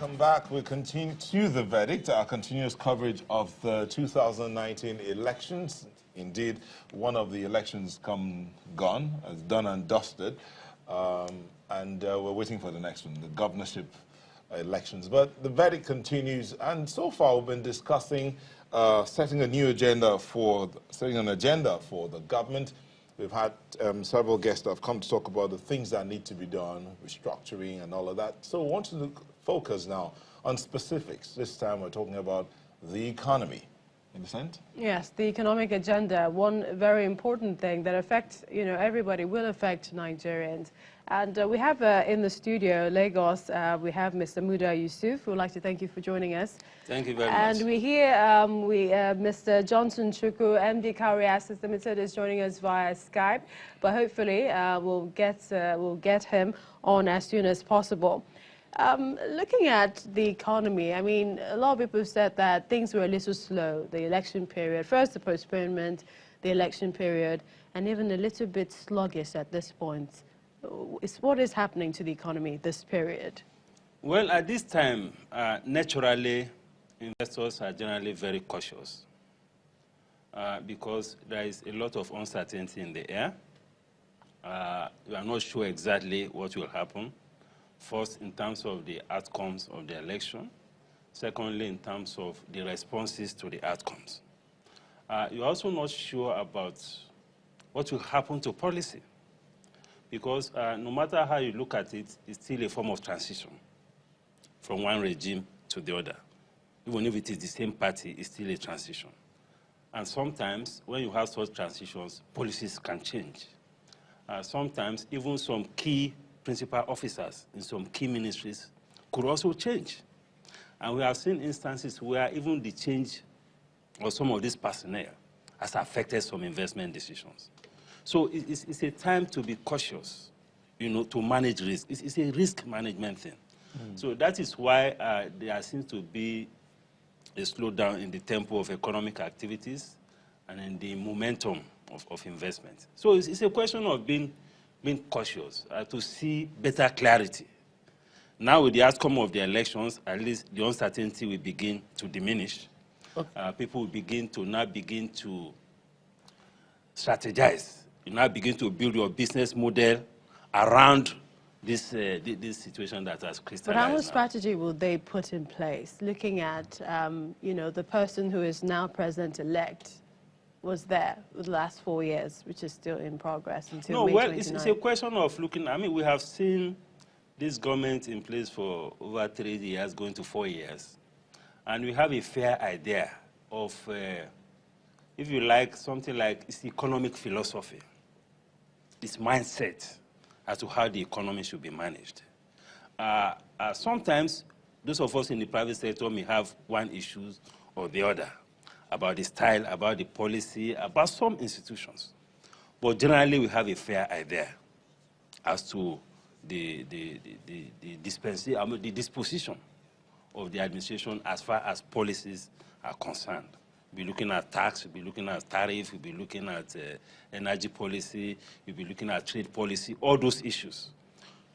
Welcome back. We continue to the verdict, our continuous coverage of the 2019 elections. Indeed, one of the elections gone, as done and dusted, and we're waiting for the next one, the governorship elections. But the verdict continues, and so far we've been discussing setting an agenda for the government. We've had several guests that have come to talk about the things that need to be done, restructuring and all of that. So we want to focus now on specifics. This time we're talking about the economy. Understand? Yes, the economic agenda, one very important thing that affects, everybody, will affect Nigerians. And we have in the studio, Lagos, we have Mr. Muda Yusuf. We'd like to thank you for joining us. Thank you very much. And we hear Mr. Johnson Chukwu, MD Cowrie Assets Limited, is joining us via Skype. But hopefully we'll get him on as soon as possible. Looking at the economy, I mean, a lot of people have said that things were a little slow, the election period, first the postponement, the election period, and even a little bit sluggish at this point. What is happening to the economy this period? Well, at this time, naturally, investors are generally very cautious because there is a lot of uncertainty in the air. We are not sure exactly what will happen. First, in terms of the outcomes of the election. Secondly, in terms of the responses to the outcomes. You're also not sure about what will happen to policy. Because no matter how you look at it, it's still a form of transition from one regime to the other. Even if it is the same party, it's still a transition. And sometimes, when you have such transitions, policies can change. Sometimes, even some key principal officers in some key ministries could also change. And we have seen instances where even the change of some of this personnel has affected some investment decisions. So it's a time to be cautious, to manage risk. It's a risk management thing. So that is why there seems to be a slowdown in the tempo of economic activities and in the momentum of investment. So it's a question of being cautious to see better clarity. Now, with the outcome of the elections, at least the uncertainty will begin to diminish. Okay. People will begin to strategize. You now begin to build your business model around this situation that has crystallized. But how much strategy will they put in place? Looking at, the person who is now president-elect was there the last 4 years, which is still in progress until May 29. It's a question of looking. I mean, we have seen this government in place for over 3 years, going to 4 years. And we have a fair idea of, if you like, something like its economic philosophy, its mindset as to how the economy should be managed. Sometimes, those of us in the private sector may have one issue or the other about the style, about the policy, about some institutions. But generally, we have a fair idea as to the disposition of the administration as far as policies are concerned. We'll be looking at tax, we'll be looking at tariff, we'll be looking at energy policy, we'll be looking at trade policy, all those issues.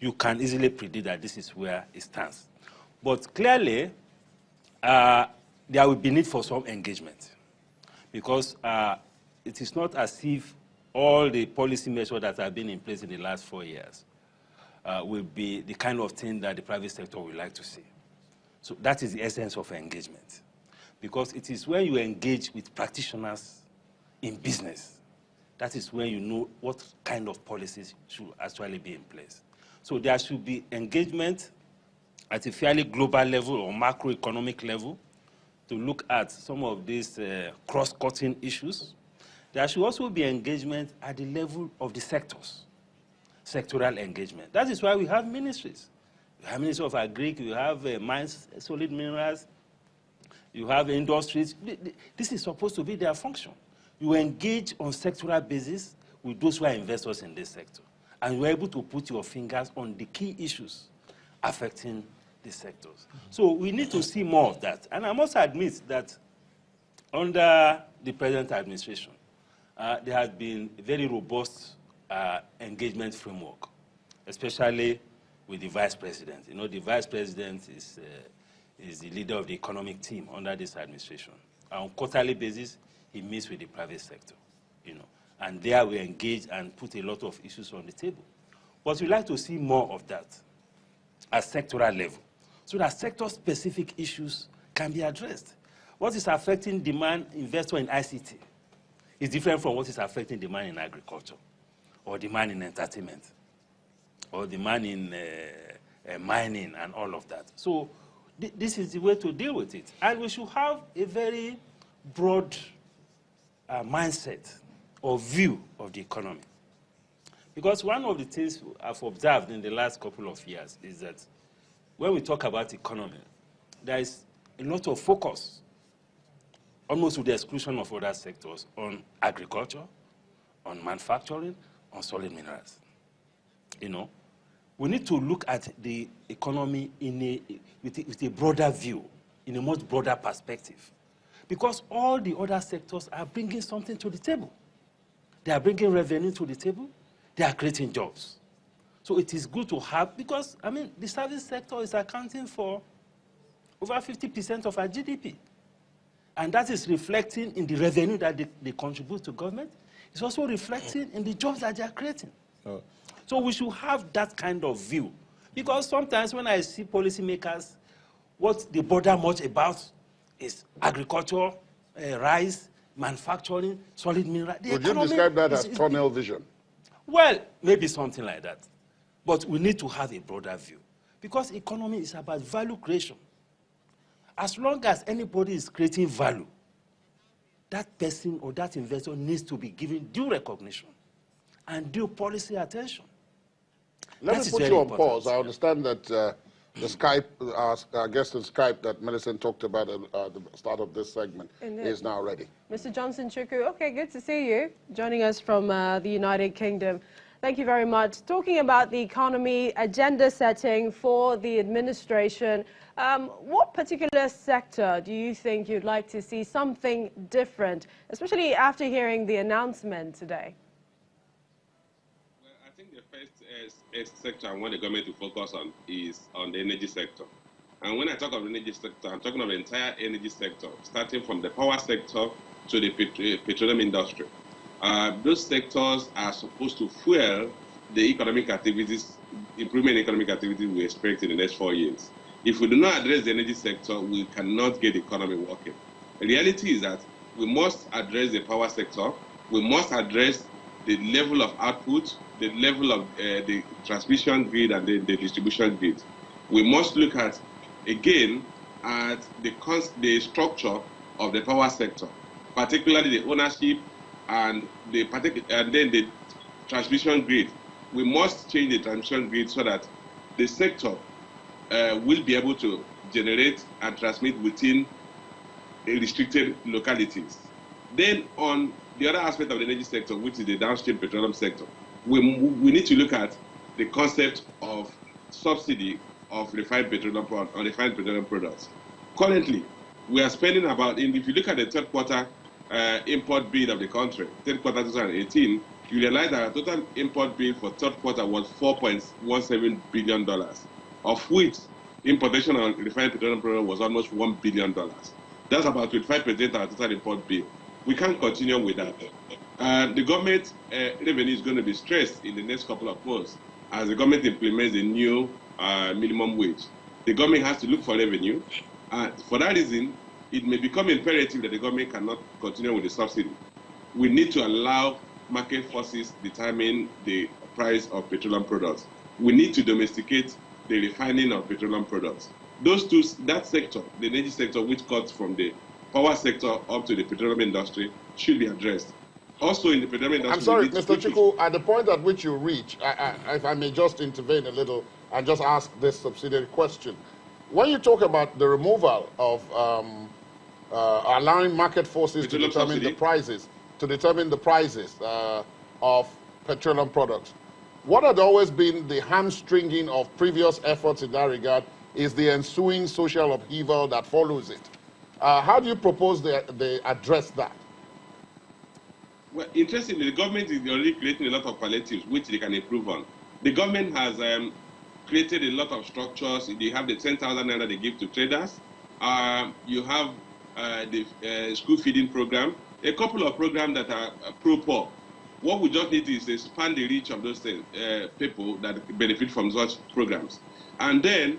You can easily predict that this is where it stands. But clearly, there will be need for some engagement because it is not as if all the policy measures that have been in place in the last 4 years will be the kind of thing that the private sector would like to see. So that is the essence of engagement. Because it is when you engage with practitioners in business, that is when you know what kind of policies should actually be in place. So there should be engagement at a fairly global level or macroeconomic level to look at some of these cross-cutting issues. There should also be engagement at the level of the sectors, sectoral engagement. That is why we have ministries. We have Ministry of Agri, we have mines, solid minerals, you have industries. This is supposed to be their function. You engage on sectoral basis with those who are investors in this sector. And you're able to put your fingers on the key issues affecting these sectors. So we need to see more of that. And I must admit that under the present administration, there has been a very robust engagement framework, especially with the vice president. You know, the vice president is is the leader of the economic team under this administration. On a quarterly basis, he meets with the private sector, and there we engage and put a lot of issues on the table. But we'd like to see more of that at sectoral level, so that sector-specific issues can be addressed. What is affecting demand investor in ICT is different from what is affecting demand in agriculture, or demand in entertainment, or demand in mining and all of that. So this is the way to deal with it. And we should have a very broad mindset or view of the economy. Because one of the things I've observed in the last couple of years is that when we talk about economy, there is a lot of focus, almost with the exclusion of other sectors, on agriculture, on manufacturing, on solid minerals. We need to look at the economy with a broader view, in a much broader perspective. Because all the other sectors are bringing something to the table. They are bringing revenue to the table. They are creating jobs. So it is good to have, because, the service sector is accounting for over 50% of our GDP. And that is reflecting in the revenue that they contribute to government. It's also reflecting in the jobs that they are creating. Oh. So we should have that kind of view. Because sometimes when I see policymakers, what they bother much about is agriculture, rice, manufacturing, solid mineral. Would you describe that as tunnel vision? Well, maybe something like that. But we need to have a broader view. Because economy is about value creation. As long as anybody is creating value, that person or that investor needs to be given due recognition and due policy attention. Let me put you on pause. I understand that the Skype, our guest on Skype that Millicent talked about at the start of this segment is now ready. Mr. Johnson Chukwu, okay, good to see you, joining us from the United Kingdom. Thank you very much. Talking about the economy, agenda setting for the administration, what particular sector do you think you'd like to see something different, especially after hearing the announcement today? Well, I think the first sector I want the government to focus on is on the energy sector. And when I talk of the energy sector, I'm talking of the entire energy sector, starting from the power sector to the petroleum industry. Those sectors are supposed to fuel the economic activities, improvement in economic activity we expect in the next 4 years. If we do not address the energy sector, we cannot get the economy working. The reality is that we must address the power sector, we must address the level of output, the level of the transmission grid and the distribution grid. We must look at, again, at the structure of the power sector, particularly the ownership and then the transmission grid. We must change the transmission grid so that the sector will be able to generate and transmit within restricted localities. Then on the other aspect of the energy sector, which is the downstream petroleum sector, we need to look at the concept of subsidy of refined petroleum products. Currently, we are spending about, if you look at the third quarter import bill of the country, third quarter 2018, you realize that our total import bill for third quarter was $4.17 billion, of which importation of refined petroleum products was almost $1 billion. That's about 25% of our total import bill. We can't continue with that. The government revenue is going to be stressed in the next couple of months as the government implements the new minimum wage. The government has to look for revenue. For that reason, it may become imperative that the government cannot continue with the subsidy. We need to allow market forces determine the price of petroleum products. We need to domesticate the refining of petroleum products. Those two, that sector, the energy sector, which cuts from the power sector up to the petroleum industry, should be addressed. Also in the petroleum industry... I'm sorry, Mr. Chukwu, at the point at which you reach, if I may just intervene a little and just ask this subsidiary question. When you talk about the removal of allowing market forces to determine the prices, of petroleum products, what had always been the hamstringing of previous efforts in that regard is the ensuing social upheaval that follows it. How do you propose they address that? Well, interestingly, the government is already creating a lot of palliatives which they can improve on. The government has created a lot of structures. They have the 10,000 naira they give to traders. You have the school feeding program, a couple of programs that are pro-poor. What we just need is to expand the reach of those things, people that benefit from such programs. And then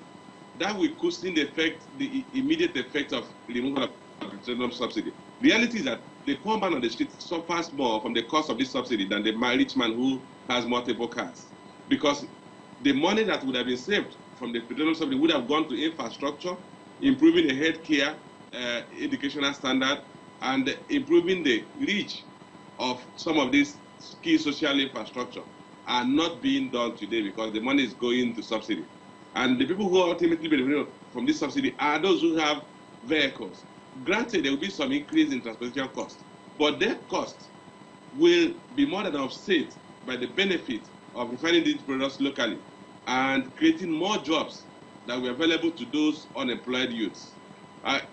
that will cushion the effect, the immediate effect of removal of petroleum subsidy. The reality is that the poor man on the street suffers more from the cost of this subsidy than the rich man who has multiple cars. Because the money that would have been saved from the petroleum subsidy would have gone to infrastructure, improving the healthcare, educational standard, and improving the reach of some of these key social infrastructure are not being done today because the money is going to subsidy. And the people who ultimately benefit from this subsidy are those who have vehicles. Granted, there will be some increase in transportation costs, but their costs will be more than offset by the benefit of refining these products locally and creating more jobs that will be available to those unemployed youths.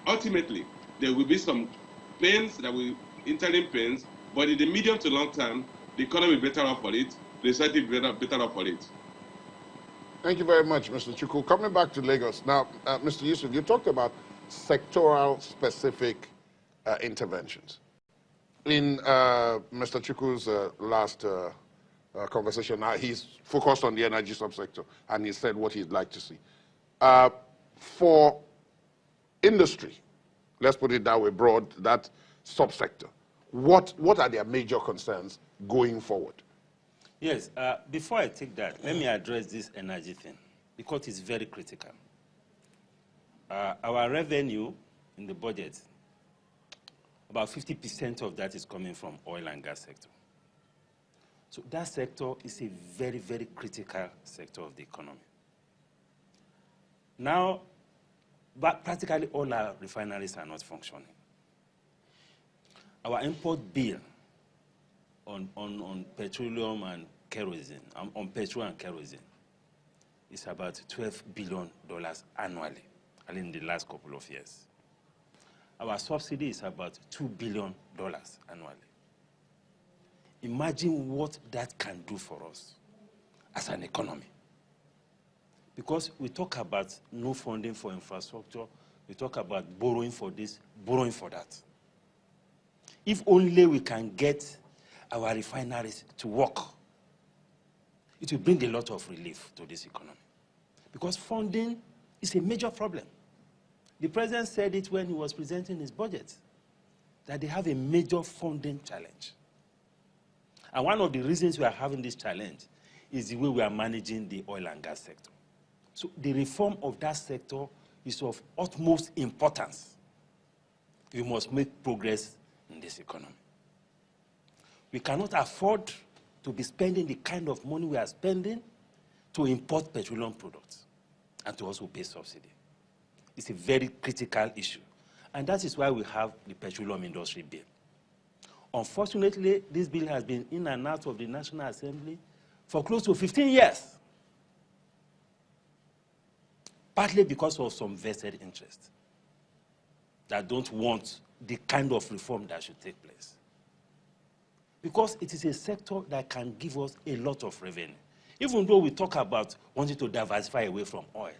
Ultimately, there will be some pains that will interim pains, but in the medium to long term, the economy will be better off for it, the society will be better off for it. Thank you very much, Mr. Chukwu. Coming back to Lagos. Now, Mr. Yusuf, you talked about sectoral specific interventions. In Mr. Chukwu's last conversation, he's focused on the energy subsector, and he said what he'd like to see. For industry, let's put it that way, broad, that subsector, what are their major concerns going forward? Yes, before I take that, let me address this energy thing, because it's very critical. Our revenue in the budget, about 50% of that is coming from oil and gas sector. So that sector is a very, very critical sector of the economy. Now, but practically all our refineries are not functioning. Our import bill on petroleum and kerosene, on petrol and kerosene, is about $12 billion annually, in the last couple of years. Our subsidy is about $2 billion annually. Imagine what that can do for us as an economy. Because we talk about no funding for infrastructure, we talk about borrowing for this, borrowing for that. If only we can get our refineries to work, it will bring a lot of relief to this economy. Because funding is a major problem. The president said it when he was presenting his budget, that they have a major funding challenge. And one of the reasons we are having this challenge is the way we are managing the oil and gas sector. So the reform of that sector is of utmost importance. We must make progress in this economy. We cannot afford to be spending the kind of money we are spending to import petroleum products and to also pay subsidy. It's a very critical issue. And that is why we have the petroleum industry bill. Unfortunately, this bill has been in and out of the National Assembly for close to 15 years. Partly because of some vested interests that don't want the kind of reform that should take place. Because it is a sector that can give us a lot of revenue. Even though we talk about wanting to diversify away from oil.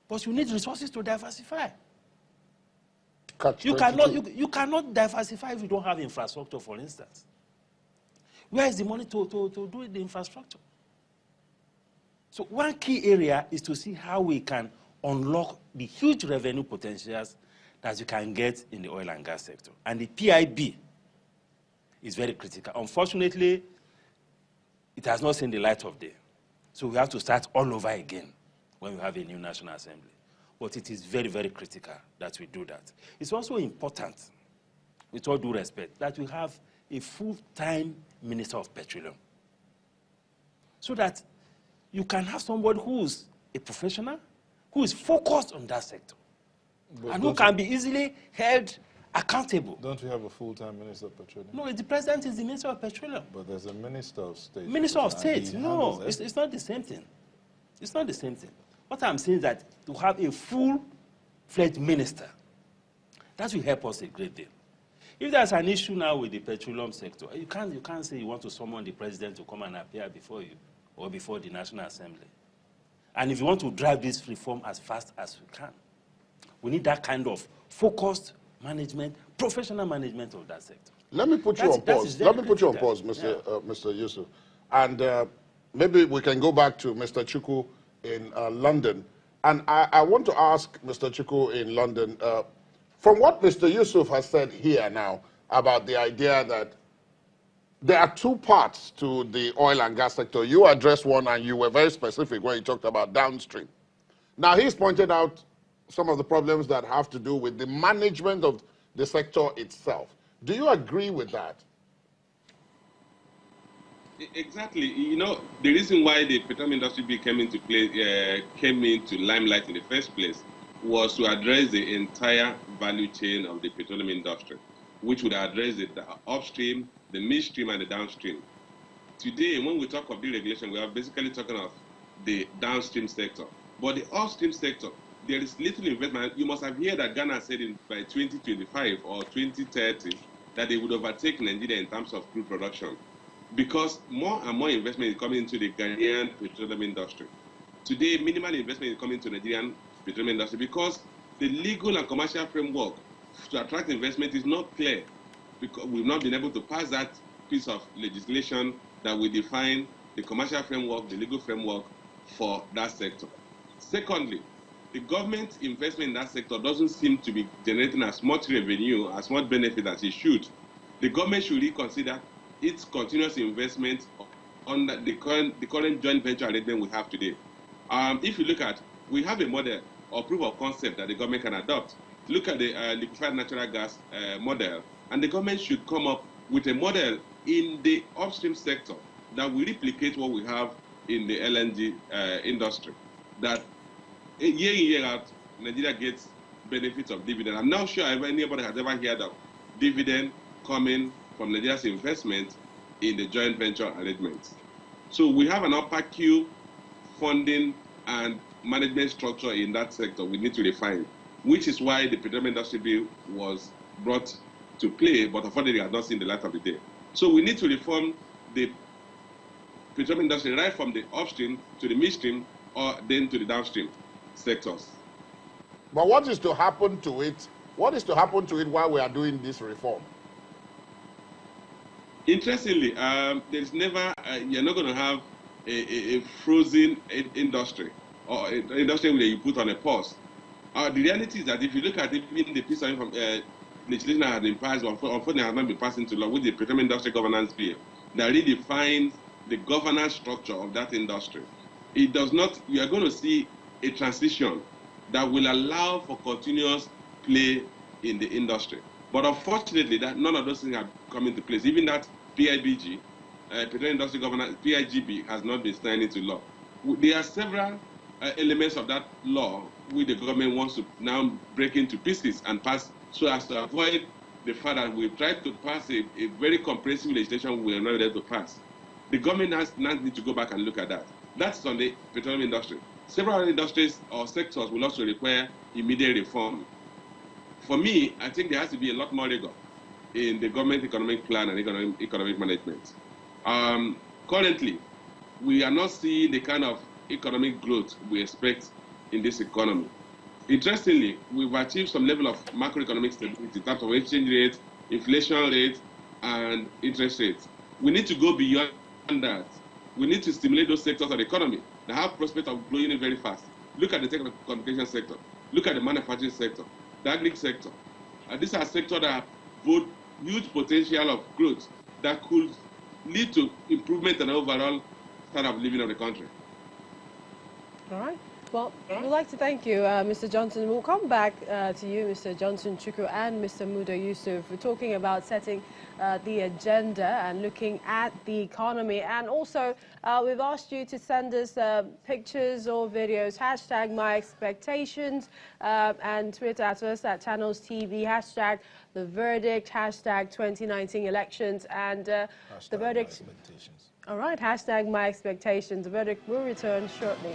But you need resources to diversify. You cannot diversify if you don't have infrastructure, for instance. Where is the money to do the infrastructure? So one key area is to see how we can unlock the huge revenue potentials that you can get in the oil and gas sector. And the PIB is very critical. Unfortunately, it has not seen the light of day. So we have to start all over again when we have a new National Assembly. But it is very, very critical that we do that. It's also important, with all due respect, that we have a full-time Minister of Petroleum. So that you can have somebody who's a professional, who is focused on that sector, and who can be easily held accountable. Don't we have a full-time Minister of Petroleum? No, the President is the Minister of Petroleum. But there's a Minister of State. Minister of State, no, it's not the same thing. It's not the same thing. What I'm saying is that to have a full-fledged minister, that will help us a great deal. If there's an issue now with the petroleum sector, you can't say you want to summon the president to come and appear before you or before the National Assembly. And if you want to drive this reform as fast as we can, We need that kind of focused management, professional management of that sector. Let me put you on pause. Let me put you on pause, Mr. Yusuf. And maybe we can go back to Mr. Chukwu in London. And I want to ask Mr. Chukwu in London, from what Mr. Yusuf has said here now about the idea that there are two parts to the oil and gas sector. You addressed one and you were very specific when you talked about downstream. Now, he's pointed out some of the problems that have to do with the management of the sector itself. Do you agree with that? Exactly. You know, the reason why the petroleum industry bill came into limelight in the first place was to address the entire value chain of the petroleum industry, which would address the upstream, the midstream, and the downstream. Today, when we talk of deregulation, we are basically talking of the downstream sector. But the upstream sector, there is little investment. You must have heard that Ghana said by 2025 or 2030 that they would overtake Nigeria in terms of crude production, because more and more investment is coming into the Ghanaian petroleum industry. Today, minimal investment is coming to the Nigerian petroleum industry because the legal and commercial framework to attract investment is not clear, because we've not been able to pass that piece of legislation that will define the commercial framework, the legal framework for that sector. Secondly, the government investment in that sector doesn't seem to be generating as much revenue, as much benefit as it should. The government should reconsider its continuous investment on the current joint venture arrangement we have today. If you look at, we have a model or proof of concept that the government can adopt. Look at the liquefied natural gas model, and the government should come up with a model in the upstream sector that will replicate what we have in the LNG industry. That year in, year out, Nigeria gets benefits of dividend. I'm not sure if anybody has ever heard of dividend coming from Nigeria's investment in the joint venture arrangements. So we have an upper queue funding and management structure in that sector we need to refine, which is why the petroleum industry bill was brought to play, but unfortunately has not seen the light of the day. So we need to reform the petroleum industry right from the upstream to the midstream or then to the downstream sectors. But what is to happen to it? What is to happen to it while we are doing this reform? Interestingly, there's never, you're not going to have a frozen industry or an industry where you put on a pause. The reality is that if you look at even the piece of legislation that has been passed, unfortunately has not been passed into law, with the petroleum industry governance bill, that redefines the governance structure of that industry. It does not, you are going to see a transition that will allow for continuous play in the industry. But unfortunately, that none of those things have come into place. Even that PIBG, Petroleum Industry Governance, PIGB, has not been signed into law. There are several elements of that law which the government wants to now break into pieces and pass, so as to avoid the fact that we've tried to pass a very comprehensive legislation we are not able to pass. The government has now need to go back and look at that. That's on the petroleum industry. Several other industries or sectors will also require immediate reform. For me, I think there has to be a lot more rigor in the government economic plan and economic management. Currently, we are not seeing the kind of economic growth we expect in this economy. Interestingly, we've achieved some level of macroeconomic stability in terms of exchange rate, inflation rate, and interest rates. We need to go beyond that. We need to stimulate those sectors of the economy that have prospect of growing very fast. Look at the telecommunication sector. Look at the manufacturing sector, the agri sector. These are sectors that have both huge potential of growth that could lead to improvement in the overall standard of living of the country. All right. Well, we'd like to thank you, Mr. Johnson. We'll come back to you, Mr. Johnson Chukwu, and Mr. Muda Yusuf. We're talking about setting the agenda and looking at the economy. And also, we've asked you to send us pictures or videos, hashtag my expectations, and Twitter at us at Channels TV, hashtag the verdict, hashtag 2019 elections, and the verdict. All right, hashtag my expectations. The verdict will return shortly.